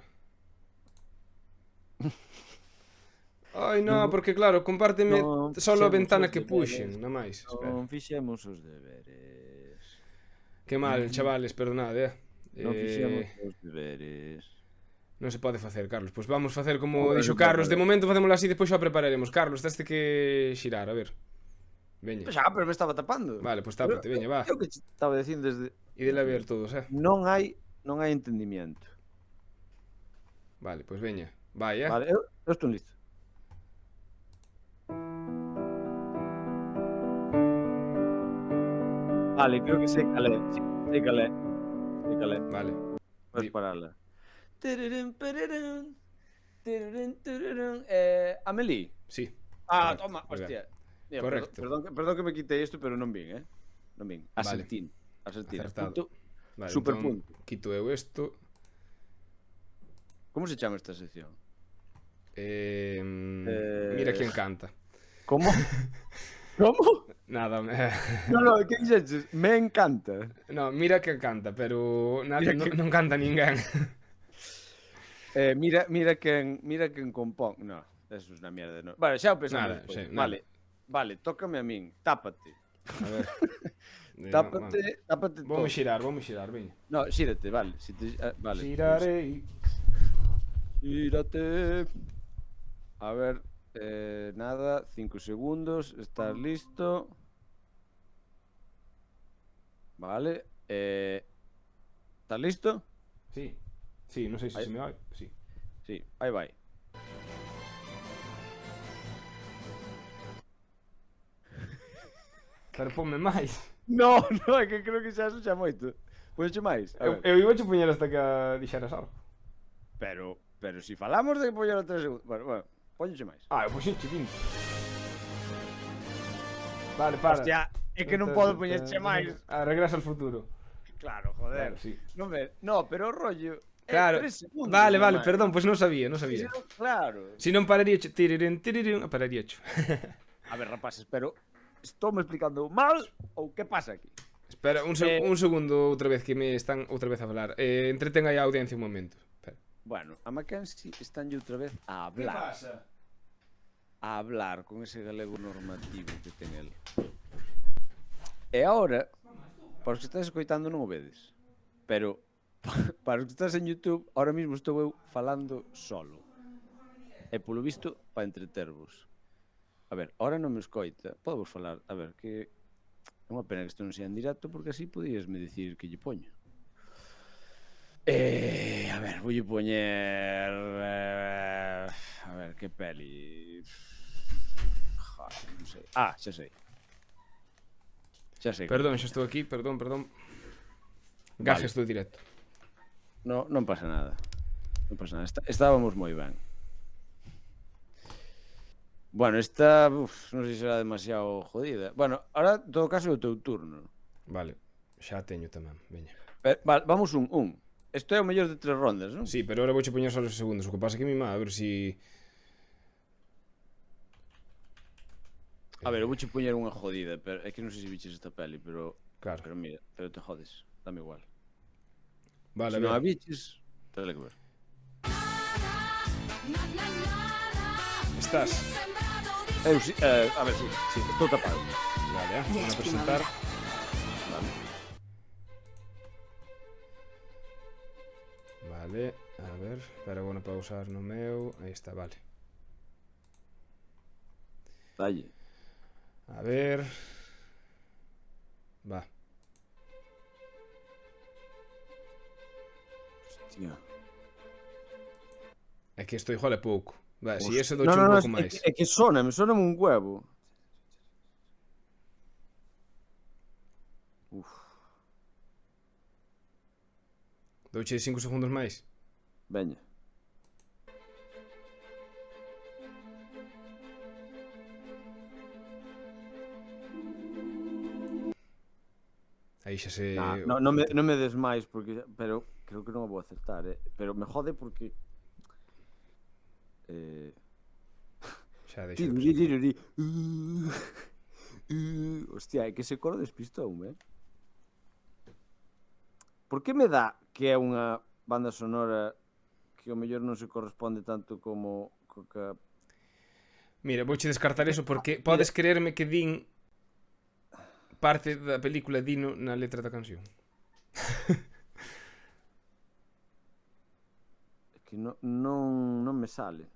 Ai, no, porque claro, compárteme solo a ventana que puxen, non máis. Non fixemos os deberes. Que mal, chavales, perdonade, Non fixemos os deberes. Non se pode facer, Carlos. Pois vamos facer como dixo Carlos. De momento facémoslo así, depois xa prepararemos. Carlos, teste que xirar, a ver. Veña. Xa, pero me estaba tapando. Vale, pois tápate, veña, va. Eu que estaba dicindo desde... E dele a ver todos, Non hai entendimiento. Vale, pois veña. Vai, Vale, eu estou listo. Vale, creo que sei calé. Sí, sei calé. Vale. Podes pararla. Amelie. Sí. Correcto. Toma, hostia. Mira, Correcto. Perdón que me quitei isto, pero non vin, Non vin. Acertín. Acertado. Vale, super entón, punto. quito eu isto. Como se chama esta sección? Mira quen canta. Como? Como? Nada. No, que dixeches? Me encanta. No, mira quen canta, pero non canta ninguén. Mira quen compón. No, eso é unha mierda. No. Vale, xa o pensamos. Sí, vale, tócame a min. Tápate. A ver. Tápate Vamos xirar, veña. No, xírate, vale. Vale. Xirarei. Xírate. A ver, nada, 5 segundos. Estás listo. Vale. Estás listo? Sí. Sí, non sei se se me vai. Sí. Sí, aí vai. Pero ponme máis. No, é que creo que xa moito. Pois máis. Eu iba a poñer hasta que dixeras algo. Pero si falamos de poñer a 3 segundos. Bueno, poñeche máis. Eu poñeche 20. Vale, para. Hostia, é que non podo poñerche máis. Regresa ao futuro. Claro, joder. Claro, sí. No, pero o rollo... Claro. 3 segundos. Vale, perdón, pois non sabía. Sí, claro. Si non pararía pararía. A ver, rapaces, pero estou me explicando mal ou que pasa aquí? Espera, un segundo outra vez que me están outra vez a falar. Entretén aí a audiencia un momento. Espera. Bueno, a Mackenzie están outra vez a hablar. Que pasa? A hablar con ese galego normativo que ten el. E agora, para os que estás escoitando non o vedes, pero para os que estás en YouTube, ahora mesmo estou eu falando solo. E polo visto, para entretervos. A ver, ahora non me escoita. Podo vos falar, a ver, que... É unha pena que isto non sea en directo porque así podíasme dicir que lle poño. A ver, voulle poñer... a ver, que peli... Joder, non sei. Xa sei. Xa sei. Perdón, xa estou aquí, perdón. Gajes do directo. Non pasa nada. Non pasa nada. Estábamos moi ben. Bueno, esta... non sei se será demasiado jodida. Bueno, ahora, en todo caso, é o teu turno. Vale, xa teño tamén, veña. Vale, vamos un. Isto é o mellor de 3 rondas, non? Sí, pero ahora vouche poñer só os segundos. O que pasa é que mi má, a ver si... A ver, eu vouche poñer unha jodida, pero é que non sei se biches esta peli, pero... Claro. Pero mira, pero te jodes. Dame igual. Vale, Se a non a ver. biches, tele que ver. Estás? Eu si, a ver, sí, estou tapado. Vale, vamos a presentar. Vale, a ver, espera, vou pausar no meu. Aí está, vale. Dalle. A ver. Va. Hostia. É que isto igual é pouco. Va, si ese No, doche un pouco é máis. que me sona un huevo. Uf. Douche 5 segundos máis. Veña. Aí xa se... Non me des máis, porque, pero creo que non a vou acertar, pero me jode porque... Xa deixo. Hostia, é que ese coro despistoume, Por que me dá que é unha banda sonora que ao mellor non se corresponde tanto como co Mira, vouche descartar eso porque podes creerme que din parte da película Dino na letra da canción. É que non me sale.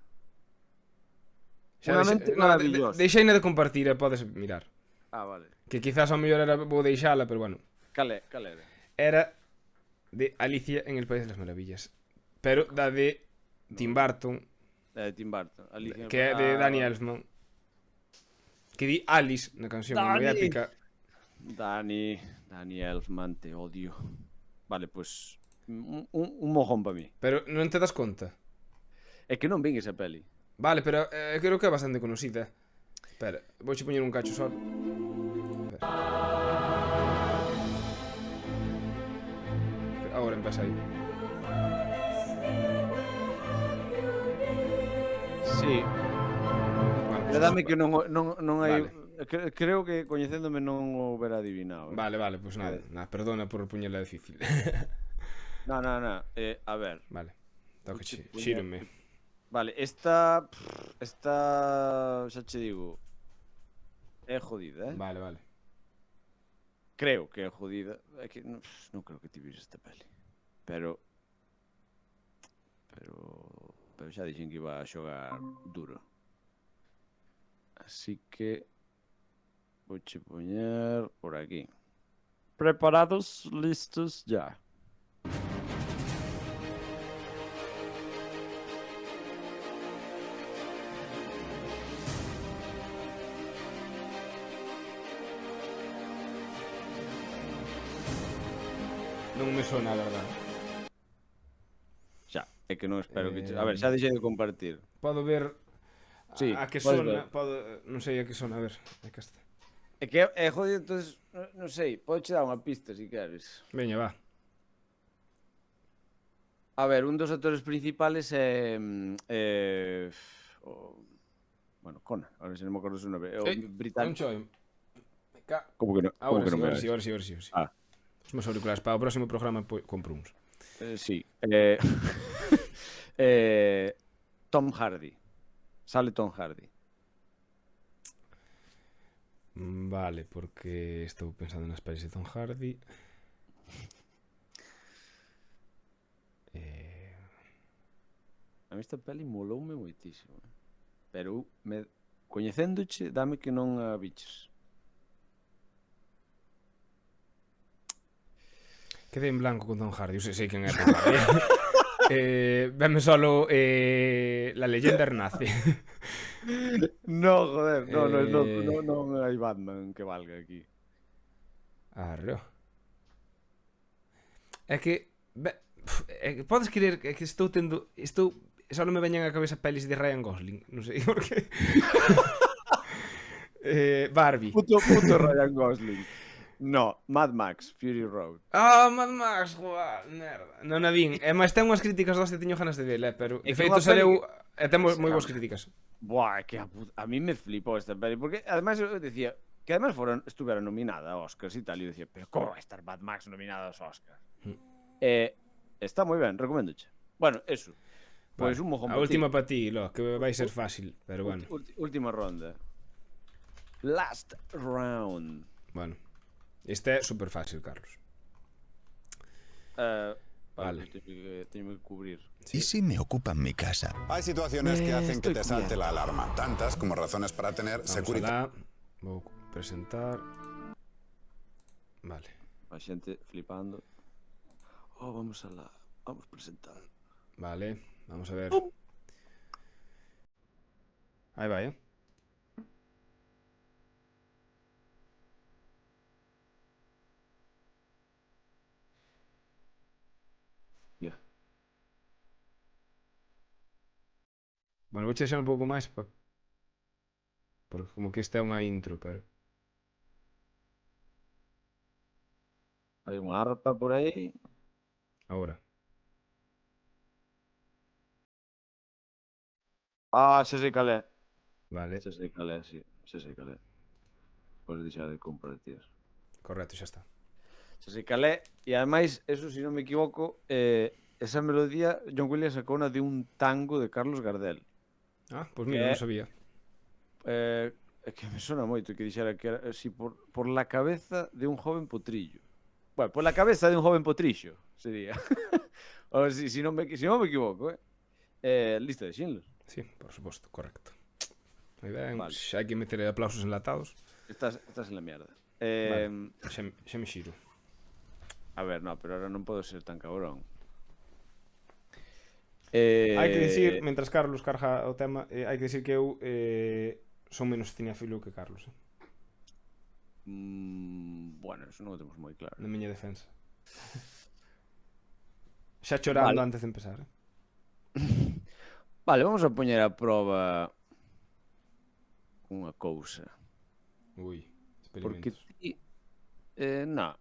Xa Unha mente maravillosa. Deixeina de compartir e podes mirar. Vale. Que quizás ao mellor era vou deixala, pero bueno. Cal era? Era de Alicia en el País de las Maravillas. Pero da de Tim Burton, De Tim Burton. Alicia... que é de Danny Elfman. Que di Alice na canción, moi épica. Danny Elfman, te odio. Vale, pues un mojón para mí. Pero non te das conta. É que non vin esa peli. Vale, pero creo que é bastante conocida. Espera, vouche poñer un cacho só. Agora empeza aí. Sí. Bueno, Pero dame que non hai... Vale. Creo que coñecéndome non o hubiera adivinado. Vale, pues nada, perdona por poñerla difícil. No. A ver. Vale, toca xírome. Vale, esta xa che digo, é jodida, Vale. Creo que é jodida. É que non creo que ti vires esta peli. Pero xa dixen que iba a xogar duro. Así que vouche poñer por aquí. Preparados, listos, ya. Non me sona, a verdade. Xa, é que non espero que... A ver, xa deixei de compartir. Podo ver Sí, a que podes sona, non sei a que sona, a ver, aquí está. É que é jodido, entonces, non sei, podes dar unha pista se queres. Veña, va. A ver, un dos actores principales é... bueno, Conan, ahora se non me acordo o seu nome. É o británico. Como que non? Ahora Como que non? sí. Ah. Os meus auriculares para o próximo programa compro uns. Sí. Tom Hardy. Sale Tom Hardy. Vale, porque estou pensando nas pelis de Tom Hardy. A mí esta peli moloume moitísimo. Pero coñecéndoche, dame que non a biches. Quedei en blanco con Tom Hardy. Eu sei quen é Tom Hardy. Veme solo La leyenda renace. No, joder, Eh, non hai Batman que valga aquí. Arreo. É que... É que podes creer que estou tendo... Só non me veñen á cabeza pelis de Ryan Gosling. Non sei por qué. Barbie. Puto Ryan Gosling. No, Mad Max, Fury Road. Ah, Mad Max, joder, merda. Non a vin. E máis ten unhas críticas das que teño ganas de ver, pero É de que feito unha peli saleu que- e ten moi boas críticas. Buah, que a mí me flipou esta peli, porque además eu decía que además estuviera nominada a Oscars e tal, e eu decía, pero como vai estar Mad Max nominada aos Oscars? Está moi ben, recomendoche. Bueno, eso. Pois un mojón A para última ti. para ti, lo, que vai ser fácil, pero bueno. Última ronda. Last round. Bueno. Este é super fácil, Carlos. Vale. Teño que cubrir. ¿Y si me ocupan mi casa? Hay situaciones que hacen que estoy te salte cuidado. la alarma, tantas como razones para tener Vamos seguridad. alá. Vou presentar. Vale. A xente flipando. Oh, vamos alá. Vamos presentar. Vale. Vamos a ver. Aí vai, Yeah. Bueno, vou deixar un pouco máis porque como que esta é unha intro, pero Hai unha harpa por aí. agora. Ah, xa sei cal é. Vale, Xa sei cal é, sí. Xa sei cal é. Podes deixar de compartir. correcto, xa está. Xa sei cal é. E ademais, eso, se non me equivoco, esa melodía, John Williams sacou de un tango de Carlos Gardel. Ah, pois mira, Que non sabía. É que me sona moito que dixera que era así por la cabeza de un joven potrillo. Bueno, por la cabeza de un joven potrillo, sería. O si non me equivoco, lista de Schindler. Sí, por suposto, correcto. Moi ben, Vale. xa hai que meter aplausos enlatados. Estás en la mierda. Vale, xa me xiro. A ver, no, pero ahora non podo ser tan cabrón. Hai que dicir, mentras Carlos carga o tema, hai que dicir que eu son menos cinéfilo que Carlos, Bueno, eso non o temos moi claro. na miña defensa. Xa chorando Vale. antes de empezar, Vale, vamos a poñer a proba unha cousa. Ui, Porque experimentos. ti... No.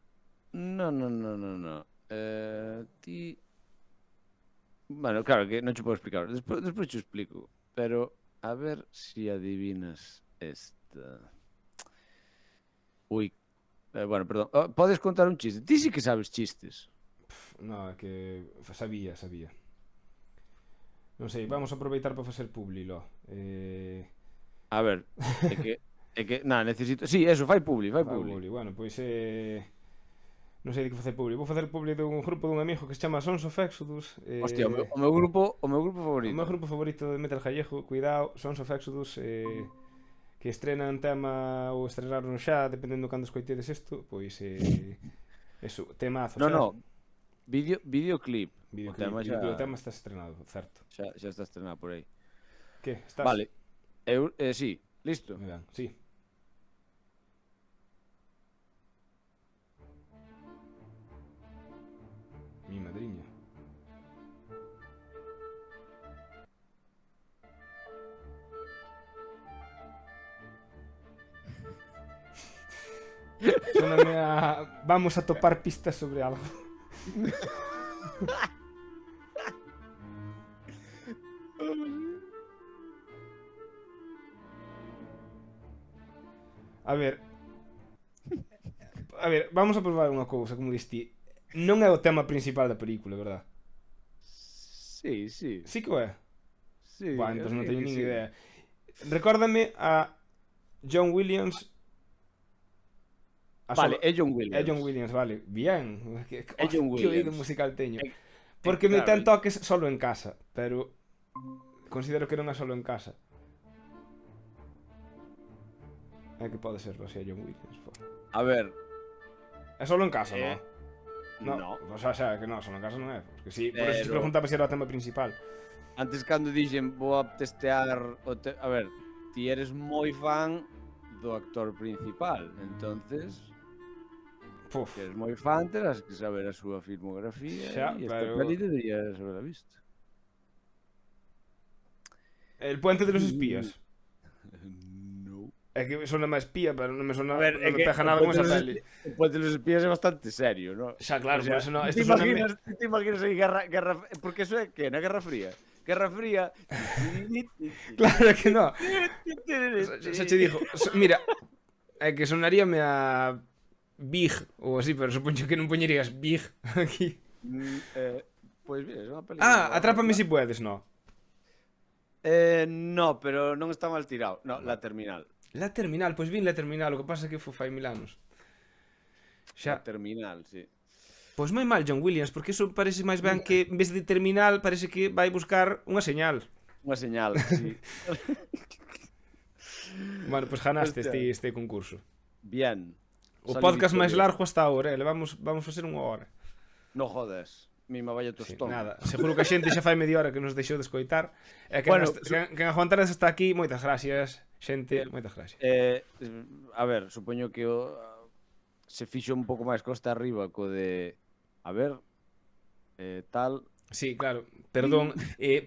Ti... Bueno, claro que non che podo explicar. Despois che explico. Pero a ver si adivinas esta. Ui. Bueno, perdón. Podes contar un chiste. Ti sí que sabes chistes. No, é que sabía. Non sei, vamos a aproveitar para facer publi, lo. A ver, é que necesito... Sí, eso, fai publi. Bueno, pois non sei de que facer publi. Vou facer publi dun grupo dun amigo que se chama Sons of Exodus. Hostia, o meu grupo favorito. O meu grupo favorito de metal gallego, cuidado, Sons of Exodus, que estrenan tema ou estrenaron xa, dependendo cando escoitedes isto, pois eso, temazo. No. Videoclip. Videoclip, o tema está estrenado, certo. Xa está estrenado por aí. Que? Estás? Vale. Sí, listo. Moi ben, sí. Mi madriña. Sóname a... Vamos a topar pistas sobre algo. A ver, vamos a probar unha cousa, como diste. Non é o tema principal da película, verdad? Sí. Sí que o é. Sí. Buah, entón non eu teño diría nin que sí. idea. Recórdame a John Williams. Vale, é John Williams. É John Williams, vale. Bien. É John Que oído Williams. musical teño. É- Porque me claro, ten toques solo en casa, pero considero que non é solo en casa. É que pode ser, o sea, John Williams. A ver, É solo en casa, Eh, non? No. O sea, que non, son na casa non é. Porque si, por eso te Pero- preguntaba se era o tema principal. Antes cando dixen vou a testear a ver, ti eres moi fan do actor principal, entonces Puf. que eres moi fan terás que saber a súa filmografía Xa, e esta pero- peli deberías haberla visto. El puente de los espías. No. É que sona máis espía, pero non me sona, A ver, non me pega nada con esa peli. O Puente de los Espías é bastante serio, ¿no? Xa, claro, O sea, por eso non, ti isto sona te imaginas aí guerra, porque eso é que na Guerra Fría. Guerra Fría. Claro que non. Xa che dixo, mira, é que sonaríame a Big ou así, pero supoño que non poñerías Big aquí. Pois mira, é unha peli. Atrápame si puedes, no. No, pero non está mal tirado. No, La Terminal. La Terminal, pois vin La Terminal, o que pasa é que foi fai 1000 anos. La Xa, Terminal, sí. pois moi mal John Williams, porque iso parece máis ben que en vez de terminal parece que vai buscar unha señal. Unha señal, sí. Bueno, pois ganaste Hostia. este concurso. Bien. O Salí podcast máis victorioso. largo hasta ahora, vamos facer unha hora. No jodes. Mima vaya Sí, tostón. nada, seguro que a xente xa fai media hora que nos deixou de escoitar. E que Bueno, que aguantares hasta aquí, moitas gracias, xente, moitas gracias. A ver, supoño que se fixo un pouco máis costa arriba co de a ver tal Sí, claro, perdón,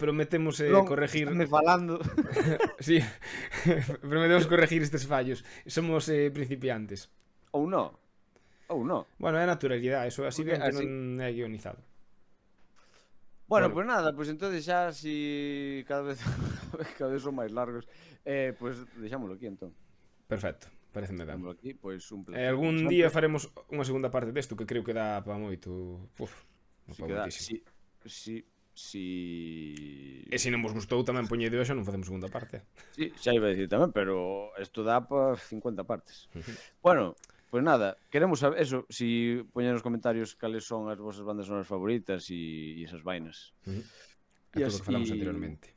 prometemos corregir. me falando. Sí, prometemos corregir estes fallos. Somos principiantes. Ou no. Ou no. Bueno, é naturalidade, eso así Porque ben que así- non é guionizado. Bueno, Bueno. pues nada, pues entonces xa si cada vez cada vez son máis largos, pues deixámoslo aquí entón. Perfecto, pareceme ben. Deixámoslo aquí, pois un placer. Algún como día sempre. faremos unha segunda parte desto que creo que dá para moito. Non Si para queda, moitísimo. si E se non vos gustou tamén poñede hoxe, non facemos segunda parte. Sí, xa iba a decir tamén, pero isto dá para 50 partes. Bueno, pues nada, queremos saber eso, si poñen nos comentarios cales son as vosas bandas sonoras favoritas e esas vainas. É todo o que falamos así- anteriormente.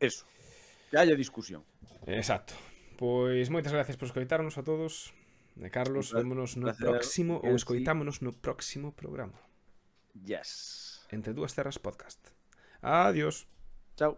Eso. Que haya discusión. Exacto. Pois moitas gracias por escoitarnos a todos. E Carlos, Un vémonos no placer. próximo ou Sí. escoitámonos no próximo programa. Yes. Entre Dúas Terras Podcast. Adiós. Chao.